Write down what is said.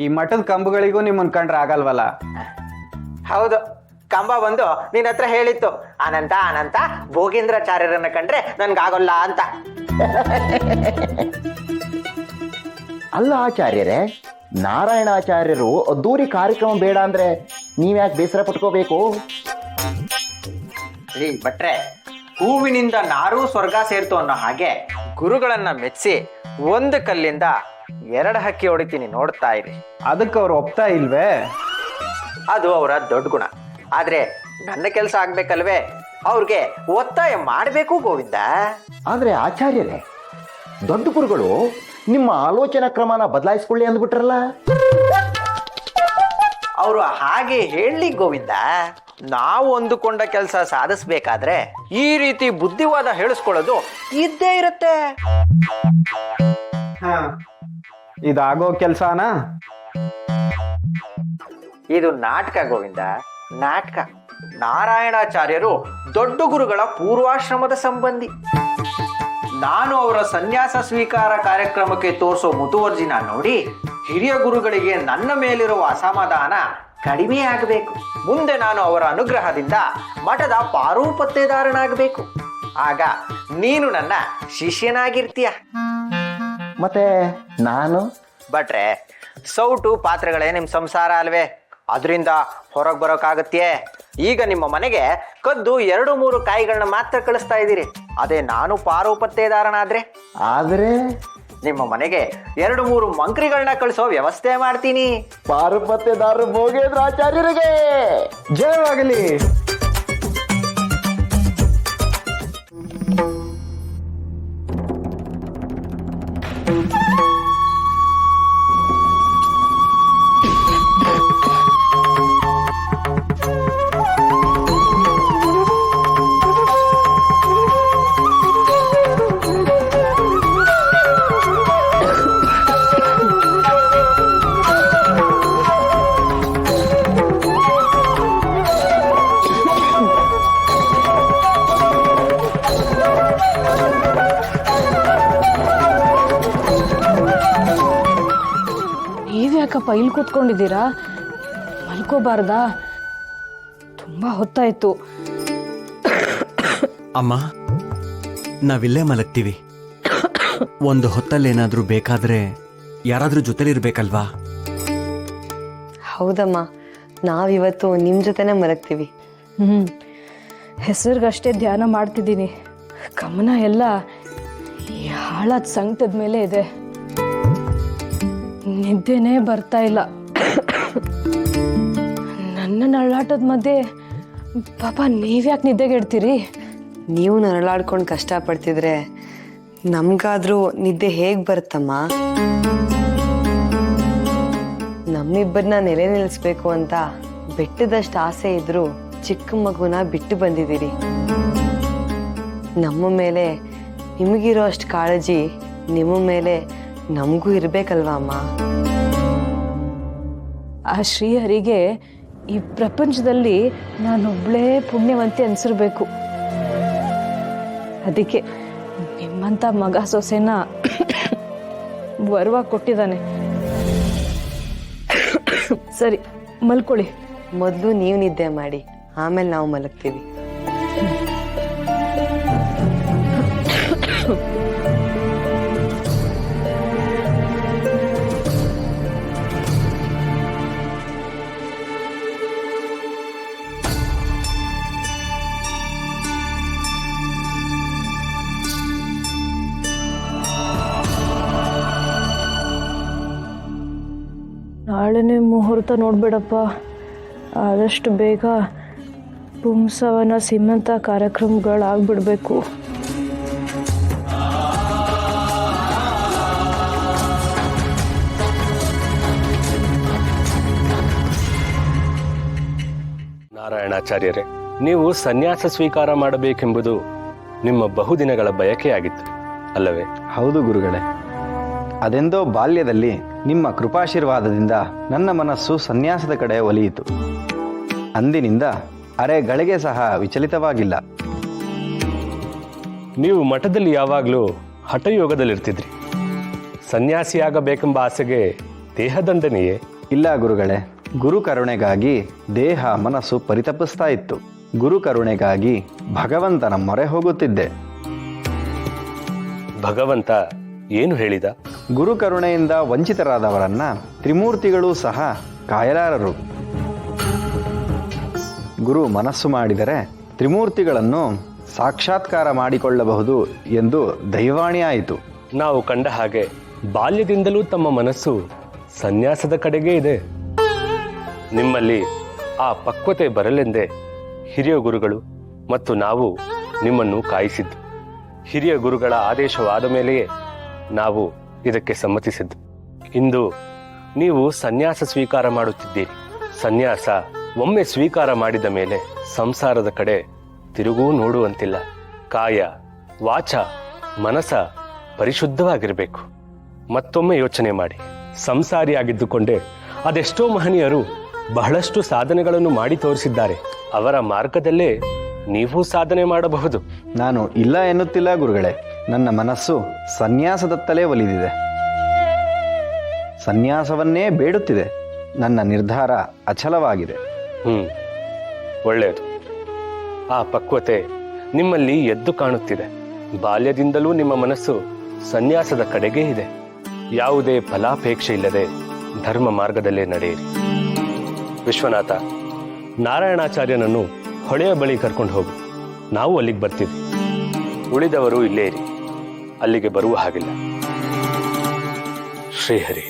ಈ ಮಠದ ಕಂಬಗಳಿಗೂ ನಿಮ್ಮನ್ ಕಂಡ್ರೆ ಆಗಲ್ವಲ್ಲ. ಹೌದು, ಕಂಬ ಬಂದು ನಿನ್ನ ಹತ್ರ ಹೇಳಿತ್ತು, ಅನಂತ ಅನಂತ ಭೋಗೇಂದ್ರಾಚಾರ್ಯರನ್ನ ಕಂಡ್ರೆ ನನ್ಗಾಗಲ್ಲ ಅಂತ. ಅಲ್ಲ ಆಚಾರ್ಯರೇ, ನಾರಾಯಣಾಚಾರ್ಯರು ಅದ್ದೂರಿ ಕಾರ್ಯಕ್ರಮ ಬೇಡ ಅಂದ್ರೆ ನೀವ್ಯಾಕೆ ಬೇಸರ ಪಟ್ಕೋಬೇಕು? ರೀ ಭಟ್ರೆ, ಹೂವಿನಿಂದ ನಾರೂ ಸ್ವರ್ಗ ಸೇರ್ತು ಅನ್ನೋ ಹಾಗೆ ಗುರುಗಳನ್ನ ಮೆಚ್ಚಿಸಿ ಒಂದು ಕಲ್ಲಿಂದ 2 ಹಕ್ಕಿ ಹೊಡಿತೀನಿ, ನೋಡ್ತಾ ಇರಿ. ಅದಕ್ಕೆ ಅವ್ರು ಒಪ್ತಾ ಇಲ್ವೇ? ಅದು ಅವರ ದೊಡ್ಡ ಗುಣ. ಆದ್ರೆ ನನ್ನ ಕೆಲಸ ಆಗ್ಬೇಕಲ್ವೇ, ಅವ್ರಿಗೆ ಒತ್ತಾಯ ಮಾಡಬೇಕು ಗೋವಿಂದ. ಆದ್ರೆ ಆಚಾರ್ಯರೇ, ದೊಡ್ಡ ಗುರುಗಳು ನಿಮ್ಮ ಆಲೋಚನಾ ಕ್ರಮನ ಬದಲಾಯಿಸ್ಕೊಳ್ಳಿ ಅಂದ್ಬಿಟ್ರಲ್ಲ. ಅವರು ಹಾಗೆ ಹೇಳಿ ಗೋವಿಂದ. ನಾವು ಅಂದುಕೊಂಡ ಕೆಲಸ ಸಾಧಿಸ್ಬೇಕಾದ್ರೆ ಈ ರೀತಿ ಬುದ್ಧಿವಾದ ಹೇಳಿಸ್ಕೊಳ್ಳೋದು ಇದ್ದೇ ಇರುತ್ತೆ. ಇದಾಗೋ ಕೆಲ್ಸನಾ? ಇದು ನಾಟಕ ಗೋವಿಂದ, ನಾಟಕ. ನಾರಾಯಣಾಚಾರ್ಯರು ದೊಡ್ಡ ಗುರುಗಳ ಪೂರ್ವಾಶ್ರಮದ ಸಂಬಂಧಿ. ನಾನು ಅವರ ಸನ್ಯಾಸ ಸ್ವೀಕಾರ ಕಾರ್ಯಕ್ರಮಕ್ಕೆ ತೋರಿಸೋ ಮುತುವರ್ಜಿನ ನೋಡಿ ಹಿರಿಯ ಗುರುಗಳಿಗೆ ನನ್ನ ಮೇಲಿರುವ ಅಸಮಾಧಾನ ಕಡಿಮೆ ಆಗಬೇಕು. ಮುಂದೆ ನಾನು ಅವರ ಅನುಗ್ರಹದಿಂದ ಮಠದ ಪಾರುಪತ್ತೆದಾರನಾಗಬೇಕು. ಆಗ ನೀನು ನನ್ನ ಶಿಷ್ಯನಾಗಿರ್ತೀಯ. ಮತ್ತೆ ನಾನು? ಭಟ್ರೆ, ಸೌಟು ಪಾತ್ರೆಗಳೇ ನಿಮ್ಮ ಸಂಸಾರ ಅಲ್ವೇ? ಅದರಿಂದ ಹೊರಗೆ ಬರೋಕ್ಕಾಗತ್ತೆಯೇ? ಈಗ ನಿಮ್ಮ ಮನೆಗೆ ಕದ್ದು 2-3 ಕಾಯಿಗಳನ್ನ ಮಾತ್ರ ಕಳಿಸ್ತಾ ಇದ್ದೀರಿ. ಅದೇ ನಾನು ಪಾರುಪತ್ತೆದಾರನಾದ್ರೆ ನಿಮ್ಮ ಮನೆಗೆ 2-3 ಮಂಕ್ರಿಗಳನ್ನ ಕಳಿಸೋ ವ್ಯವಸ್ಥೆ ಮಾಡ್ತೀನಿ. ಪಾರುಪತ್ತೆದಾರರು ಭೋಗೇಂದ್ರಾಚಾರ್ಯರಿಗೆ ಜಯವಾಗಲಿ. ನೀವ್ಯಾಕಪ್ಪ ಇಲ್ಲಿ ಕೂತ್ಕೊಂಡಿದ್ದೀರಾ? ಮಲ್ಕೋಬಾರ್ದಾ? ತುಂಬಾ ಹೊತ್ತಾಯ್ತು. ಅಮ್ಮ, ನಾವಿಲ್ಲೇ ಮಲಗ್ತೀವಿ. ಒಂದು ಹೊತ್ತಲ್ಲೇನಾದ್ರೂ ಬೇಕಾದ್ರೆ ಯಾರಾದ್ರೂ ಜೊತೆಲಿರ್ಬೇಕಲ್ವಾ? ಹೌದಮ್ಮ, ನಾವಿವತ್ತು ನಿಮ್ ಜೊತೆನೆ ಮಲಗ್ತೀವಿ. ಹೆಸರಿಗಷ್ಟೇ ಧ್ಯಾನ ಮಾಡ್ತಿದ್ದೀನಿ. ಗಮನ ಎಲ್ಲ ಈ ಹಾಳಾದ ಸಂಕಟದ ಮೇಲೆ ಇದೆ. ನಿದ್ದೆನೇ ಬರ್ತಾ ಇಲ್ಲ. ನನ್ನ ನರಳಾಟದ ಮಧ್ಯೆ ಪಾಪ ನೀವ್ಯಾಕೆ ನಿದ್ದೆಗೆಡ್ತೀರಿ? ನೀವು ನರಳಾಡ್ಕೊಂಡು ಕಷ್ಟಪಡ್ತಿದ್ರೆ ನಮ್ಗಾದ್ರೂ ನಿದ್ದೆ ಹೇಗ್ ಬರುತ್ತಮ್ಮ? ನಮ್ಮಿಬ್ಬರನ್ನ ನೆಲೆ ನಿಲ್ಲಿಸ್ಬೇಕು ಅಂತ ಬೆಟ್ಟದಷ್ಟು ಆಸೆ ಇದ್ರು ಚಿಕ್ಕ ಮಗುನ ಬಿಟ್ಟು ಬಂದಿದ್ದೀರಿ. ನಮ್ಮ ಮೇಲೆ ನಿಮಗಿರೋ ಅಷ್ಟು ಕಾಳಜಿ ನಿಮ್ಮ ಮೇಲೆ ನಮಗೂ ಇರ್ಬೇಕಲ್ವಾ ಅಮ್ಮ? ಆ ಶ್ರೀಹರಿಗೆ ಈ ಪ್ರಪಂಚದಲ್ಲಿ ನಾನೊಬ್ಳೇ ಪುಣ್ಯವಂತಿ ಅನ್ಸಿರ್ಬೇಕು. ಅದಕ್ಕೆ ನಿಮ್ಮಂತ ಮಗ ಸೊಸೆನ ವರವಾಗಿ ಕೊಟ್ಟಿದ್ದಾನೆ. ಸರಿ, ಮಲ್ಕೊಳ್ಳಿ. ಮೊದಲು ನೀವು ನಿದ್ದೆ ಮಾಡಿ, ಆಮೇಲೆ ನಾವು ಮಲಗ್ತೀವಿ. ನಾಳೆನೇ ಮುಹೂರ್ತ ನೋಡ್ಬೇಡಪ್ಪ. ಆದಷ್ಟು ಬೇಗ ಪುಂಸವನ ಸೀಮಂತ ಕಾರ್ಯಕ್ರಮಗಳಾಗ್ಬಿಡ್ಬೇಕು. ನಾರಾಯಣಾಚಾರ್ಯರೇ, ನೀವು ಸನ್ಯಾಸ ಸ್ವೀಕಾರ ಮಾಡಬೇಕೆಂಬುದು ನಿಮ್ಮ ಬಹುದಿನಗಳ ಬಯಕೆಯಾಗಿತ್ತು ಅಲ್ಲವೇ? ಹೌದು ಗುರುಗಳೇ. ಅದೆಂದೋ ಬಾಲ್ಯದಲ್ಲಿ ನಿಮ್ಮ ಕೃಪಾಶೀರ್ವಾದದಿಂದ ನನ್ನ ಮನಸ್ಸು ಸನ್ಯಾಸದ ಕಡೆ ಒಲಿಯಿತು. ಅಂದಿನಿಂದ ಅರೆಗಳಿಗೆ ಸಹ ವಿಚಲಿತವಾಗಿಲ್ಲ. ನೀವು ಮಠದಲ್ಲಿ ಯಾವಾಗಲೂ ಹಠಯೋಗದಲ್ಲಿರ್ತಿದ್ರಿ. ಸನ್ಯಾಸಿಯಾಗಬೇಕೆಂಬ ಆಸೆಗೆ ದೇಹದಂಡನೆಯೇ? ಇಲ್ಲ ಗುರುಗಳೇ, ಗುರು ಕರುಣೆಗಾಗಿ ದೇಹ ಮನಸ್ಸು ಪರಿತಪಿಸ್ತಾ ಇತ್ತು. ಗುರು ಕರುಣೆಗಾಗಿ ಭಗವಂತನ ಮೊರೆ ಹೋಗುತ್ತಿದ್ದೆ. ಭಗವಂತ ಏನು ಹೇಳಿದ? ಗುರು ಕರುಣೆಯಿಂದ ವಂಚಿತರಾದವರನ್ನ ತ್ರಿಮೂರ್ತಿಗಳೂ ಸಹ ಕಾಯಲಾರರು. ಗುರು ಮನಸ್ಸು ಮಾಡಿದರೆ ತ್ರಿಮೂರ್ತಿಗಳನ್ನು ಸಾಕ್ಷಾತ್ಕಾರ ಮಾಡಿಕೊಳ್ಳಬಹುದು ಎಂದು ದೈವಾಣಿಯಾಯಿತು. ನಾವು ಕಂಡ ಹಾಗೆ ಬಾಲ್ಯದಿಂದಲೂ ತಮ್ಮ ಮನಸ್ಸು ಸನ್ಯಾಸದ ಕಡೆಗೇ ಇದೆ. ನಿಮ್ಮಲ್ಲಿ ಆ ಪಕ್ವತೆ ಬರಲೆಂದೇ ಹಿರಿಯ ಗುರುಗಳು ಮತ್ತು ನಾವು ನಿಮ್ಮನ್ನು ಕಾಯಿಸಿದ್ದು. ಹಿರಿಯ ಗುರುಗಳ ಆದೇಶವಾದ ಮೇಲೆಯೇ ನಾವು ಇದಕ್ಕೆ ಸಮ್ಮತಿಸಿದ್ದು. ಇಂದು ನೀವು ಸನ್ಯಾಸ ಸ್ವೀಕಾರ ಮಾಡುತ್ತಿದ್ದೀರಿ. ಸನ್ಯಾಸ ಒಮ್ಮೆ ಸ್ವೀಕಾರ ಮಾಡಿದ ಮೇಲೆ ಸಂಸಾರದ ಕಡೆ ತಿರುಗೂ ನೋಡುವಂತಿಲ್ಲ. ಕಾಯ, ವಾಚ, ಮನಸ ಪರಿಶುದ್ಧವಾಗಿರಬೇಕು. ಮತ್ತೊಮ್ಮೆ ಯೋಚನೆ ಮಾಡಿ, ಸಂಸಾರಿಯಾಗಿದ್ದುಕೊಂಡೇ ಅದೆಷ್ಟೋ ಮಹನೀಯರು ಬಹಳಷ್ಟು ಸಾಧನೆಗಳನ್ನು ಮಾಡಿ ತೋರಿಸಿದ್ದಾರೆ. ಅವರ ಮಾರ್ಗದಲ್ಲೇ ನೀವು ಸಾಧನೆ ಮಾಡಬಹುದು. ನಾನು ಇಲ್ಲ ಎನ್ನುತ್ತಿಲ್ಲ ಗುರುಗಳೇ. ನನ್ನ ಮನಸ್ಸು ಸನ್ಯಾಸದತ್ತಲೇ ಒಲಿದಿದೆ, ಸನ್ಯಾಸವನ್ನೇ ಬೇಡುತ್ತಿದೆ. ನನ್ನ ನಿರ್ಧಾರ ಅಚಲವಾಗಿದೆ. ಒಳ್ಳೆಯದು. ಆ ಪಕ್ವತೆ ನಿಮ್ಮಲ್ಲಿ ಎದ್ದು ಕಾಣುತ್ತಿದೆ. ಬಾಲ್ಯದಿಂದಲೂ ನಿಮ್ಮ ಮನಸ್ಸು ಸನ್ಯಾಸದ ಕಡೆಗೇ ಇದೆ. ಯಾವುದೇ ಫಲಾಪೇಕ್ಷೆ ಇಲ್ಲದೆ ಧರ್ಮ ಮಾರ್ಗದಲ್ಲೇ ನಡೆಯಿರಿ. ವಿಶ್ವನಾಥ, ನಾರಾಯಣಾಚಾರ್ಯನನ್ನು ಹೊಳೆಯ ಬಳಿ ಕರ್ಕೊಂಡು ಹೋಗು. ನಾವು ಅಲ್ಲಿಗೆ ಬರ್ತೀವಿ. ಉಳಿದವರು ಇಲ್ಲೇ ಇರಿ, ಅಲ್ಲಿಗೆ ಬರುವ ಹಾಗಿಲ್ಲ. ಶ್ರೀಹರಿ.